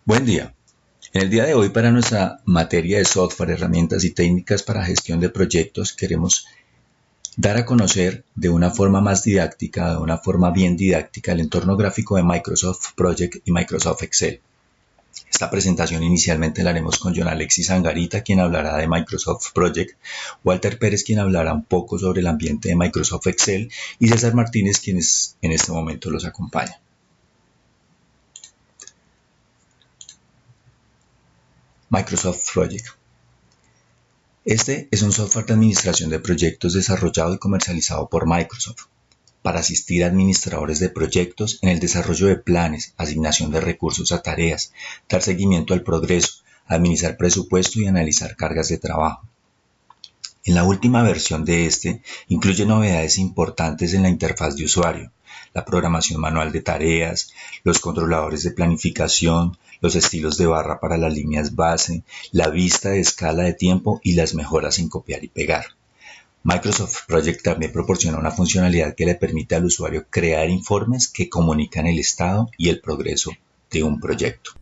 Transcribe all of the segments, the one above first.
Buen día. En el día de hoy, para nuestra materia de software, herramientas y técnicas para gestión de proyectos, queremos dar a conocer de una forma más didáctica, de una forma bien didáctica, el entorno gráfico de Microsoft Project y Microsoft Excel. Esta presentación inicialmente la haremos con John Alexis Angarita, quien hablará de Microsoft Project, Walter Pérez, quien hablará un poco sobre el ambiente de Microsoft Excel, y César Martínez, quien en este momento los acompaña. Microsoft Project. Este es un software de administración de proyectos desarrollado y comercializado por Microsoft para asistir a administradores de proyectos en el desarrollo de planes, asignación de recursos a tareas, dar seguimiento al progreso, administrar presupuesto y analizar cargas de trabajo. En la última versión de este, incluye novedades importantes en la interfaz de usuario, la programación manual de tareas, los controladores de planificación, los estilos de barra para las líneas base, la vista de escala de tiempo y las mejoras en copiar y pegar. Microsoft Project también proporciona una funcionalidad que le permite al usuario crear informes que comunican el estado y el progreso de un proyecto.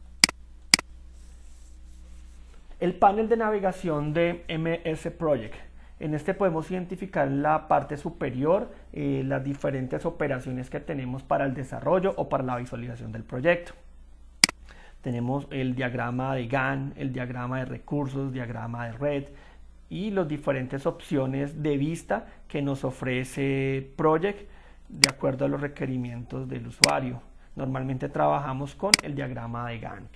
El panel de navegación de MS Project. En este podemos identificar en la parte superior las diferentes operaciones que tenemos para el desarrollo o para la visualización del proyecto. Tenemos el diagrama de Gantt, el diagrama de recursos, diagrama de red y las diferentes opciones de vista que nos ofrece Project de acuerdo a los requerimientos del usuario. Normalmente trabajamos con el diagrama de Gantt.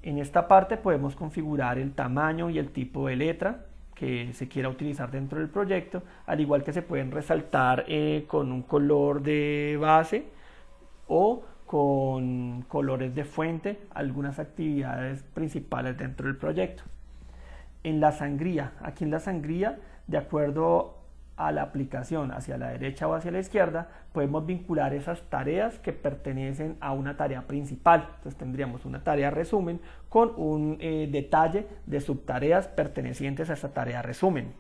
En esta parte podemos configurar el tamaño y el tipo de letra que se quiera utilizar dentro del proyecto, al igual que se pueden resaltar con un color de base o con colores de fuente algunas actividades principales dentro del proyecto. En la sangría, aquí en la sangría, de acuerdo a la aplicación hacia la derecha o hacia la izquierda, podemos vincular esas tareas que pertenecen a una tarea principal. Entonces tendríamos una tarea resumen con un detalle de subtareas pertenecientes a esa tarea resumen.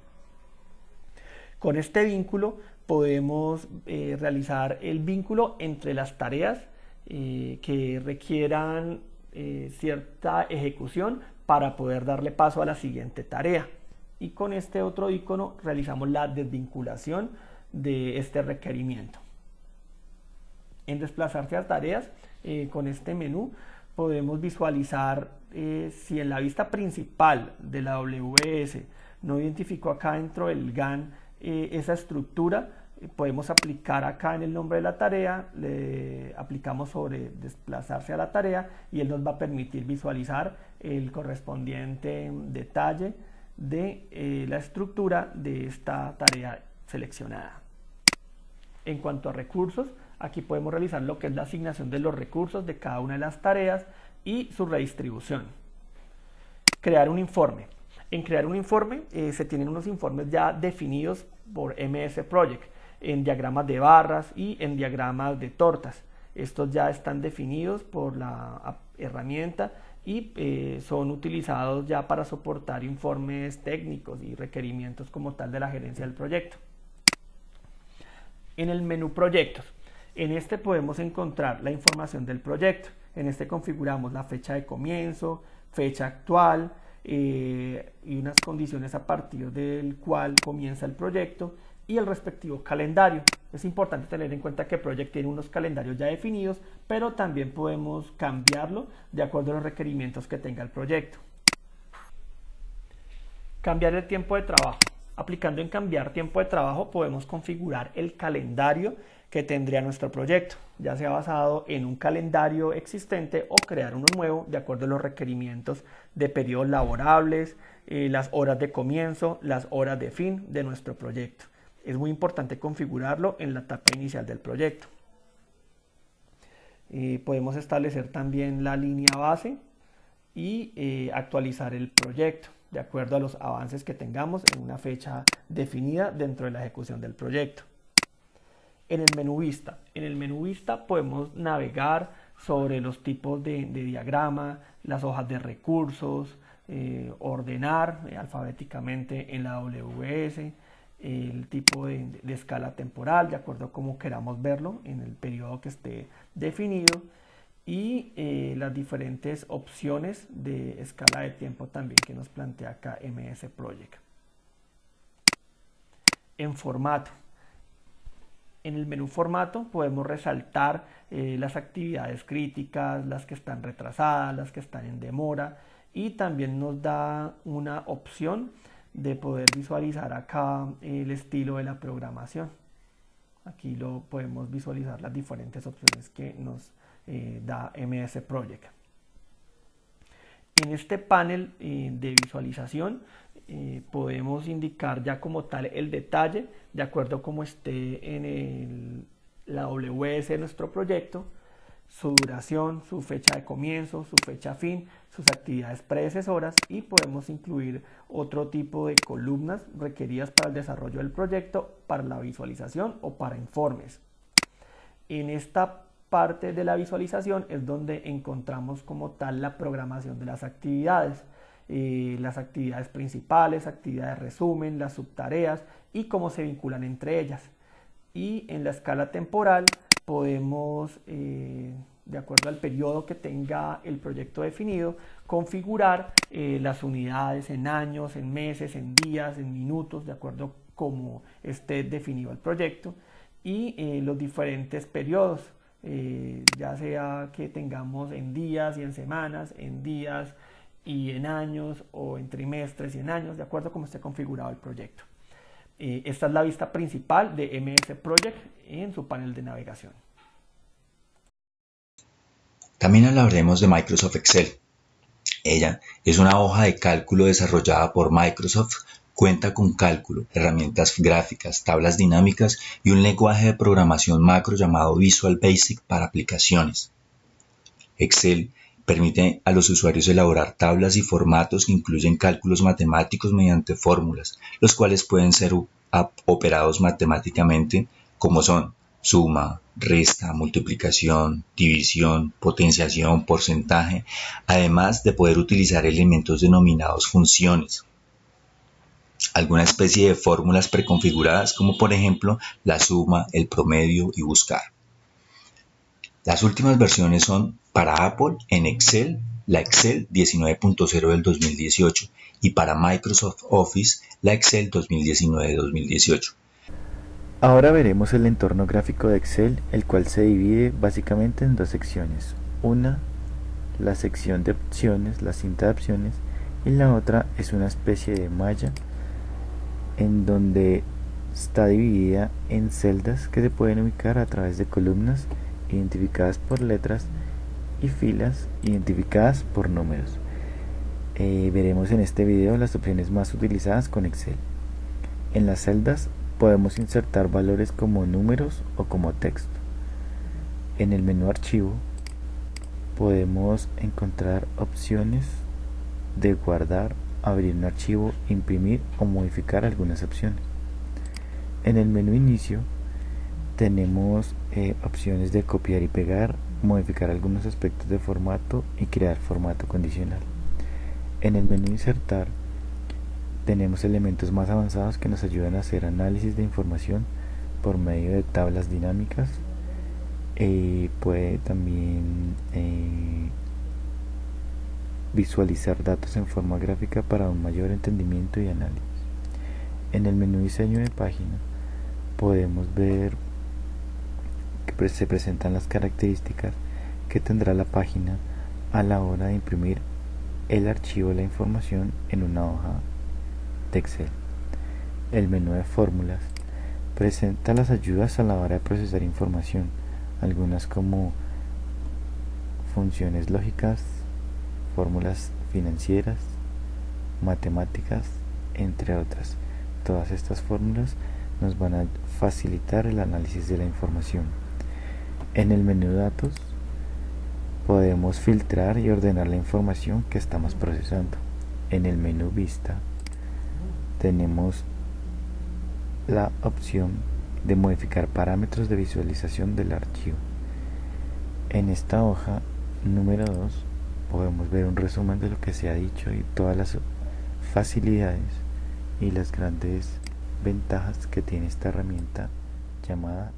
Con este vínculo podemos realizar el vínculo entre las tareas que requieran cierta ejecución para poder darle paso a la siguiente tarea. Y con este otro icono realizamos la desvinculación de este requerimiento. En desplazarse a tareas, con este menú podemos visualizar si en la vista principal de la WS no identificó acá dentro del Gantt esa estructura, podemos aplicar acá en el nombre de la tarea, le aplicamos sobre desplazarse a la tarea y él nos va a permitir visualizar el correspondiente detalle de la estructura de esta tarea seleccionada. En cuanto a recursos, aquí podemos realizar lo que es la asignación de los recursos de cada una de las tareas y su redistribución. Crear un informe. En crear un informe se tienen unos informes ya definidos por MS Project en diagramas de barras y en diagramas de tortas. Estos ya están definidos por la herramienta y son utilizados ya para soportar informes técnicos y requerimientos como tal de la gerencia del proyecto. En el menú proyectos, en este podemos encontrar la información del proyecto. En este configuramos la fecha de comienzo, fecha actual y unas condiciones a partir del cual comienza el proyecto y el respectivo calendario. Es importante tener en cuenta que Project tiene unos calendarios ya definidos, pero también podemos cambiarlo de acuerdo a los requerimientos que tenga el proyecto. Cambiar el tiempo de trabajo. Aplicando en cambiar tiempo de trabajo podemos configurar el calendario que tendría nuestro proyecto, ya sea basado en un calendario existente o crear uno nuevo de acuerdo a los requerimientos de periodos laborables, las horas de comienzo, las horas de fin de nuestro proyecto. Es muy importante configurarlo en la etapa inicial del proyecto. Podemos establecer también la línea base y actualizar el proyecto de acuerdo a los avances que tengamos en una fecha definida dentro de la ejecución del proyecto. En el menú vista. En el menú vista podemos navegar sobre los tipos de diagrama, las hojas de recursos, ordenar alfabéticamente en la AWS, el tipo de escala temporal, de acuerdo a cómo queramos verlo en el periodo que esté definido, y las diferentes opciones de escala de tiempo también que nos plantea acá MS Project. En formato. En el menú formato podemos resaltar las actividades críticas, las que están retrasadas, las que están en demora, y también nos da una opción de poder visualizar acá el estilo de la programación. Aquí lo podemos visualizar las diferentes opciones que nos da MS Project. En este panel de visualización podemos indicar ya como tal el detalle de acuerdo como esté en la WS de nuestro proyecto, su duración, su fecha de comienzo, su fecha fin, sus actividades predecesoras, y podemos incluir otro tipo de columnas requeridas para el desarrollo del proyecto, para la visualización o para informes. En esta parte de la visualización es donde encontramos como tal la programación de las actividades principales, actividades resumen, las subtareas y cómo se vinculan entre ellas. Y en la escala temporal podemos, de acuerdo al periodo que tenga el proyecto definido, configurar las unidades en años, en meses, en días, en minutos, de acuerdo a cómo esté definido el proyecto, y los diferentes periodos, ya sea que tengamos en días y en semanas, en días y en años, o en trimestres y en años, de acuerdo a cómo esté configurado el proyecto. Esta es la vista principal de MS Project en su panel de navegación. También hablaremos de Microsoft Excel. Ella es una hoja de cálculo desarrollada por Microsoft. Cuenta con cálculo, herramientas gráficas, tablas dinámicas y un lenguaje de programación macro llamado Visual Basic para aplicaciones. Excel permite a los usuarios elaborar tablas y formatos que incluyen cálculos matemáticos mediante fórmulas, los cuales pueden ser operados matemáticamente, como son suma, resta, multiplicación, división, potenciación, porcentaje, además de poder utilizar elementos denominados funciones. Alguna especie de fórmulas preconfiguradas, como por ejemplo la suma, el promedio y buscar. Las últimas versiones son para Apple en Excel, la Excel 19.0 del 2018, y para Microsoft Office, la Excel 2019-2018. Ahora veremos el entorno gráfico de Excel, el cual se divide básicamente en dos secciones. Una, la sección de opciones, la cinta de opciones, y la otra es una especie de malla en donde está dividida en celdas que se pueden ubicar a través de columnas identificadas por letras y filas identificadas por números. Veremos en este video las opciones más utilizadas con Excel. En las celdas podemos insertar valores como números o como texto. En el menú archivo podemos encontrar opciones de guardar, abrir un archivo, imprimir o modificar algunas opciones. En el menú inicio tenemos opciones de copiar y pegar, modificar algunos aspectos de formato y crear formato condicional. En el menú insertar tenemos elementos más avanzados que nos ayudan a hacer análisis de información por medio de tablas dinámicas. Puede también visualizar datos en forma gráfica para un mayor entendimiento y análisis. En el menú diseño de página podemos ver que se presentan las características que tendrá la página a la hora de imprimir el archivo de la información en una hoja de Excel. El menú de fórmulas presenta las ayudas a la hora de procesar información, algunas como funciones lógicas, fórmulas financieras, matemáticas, entre otras. Todas estas fórmulas nos van a facilitar el análisis de la información. En el menú datos podemos filtrar y ordenar la información que estamos procesando. En el menú vista tenemos la opción de modificar parámetros de visualización del archivo. En esta hoja número 2 podemos ver un resumen de lo que se ha dicho y todas las facilidades y las grandes ventajas que tiene esta herramienta llamada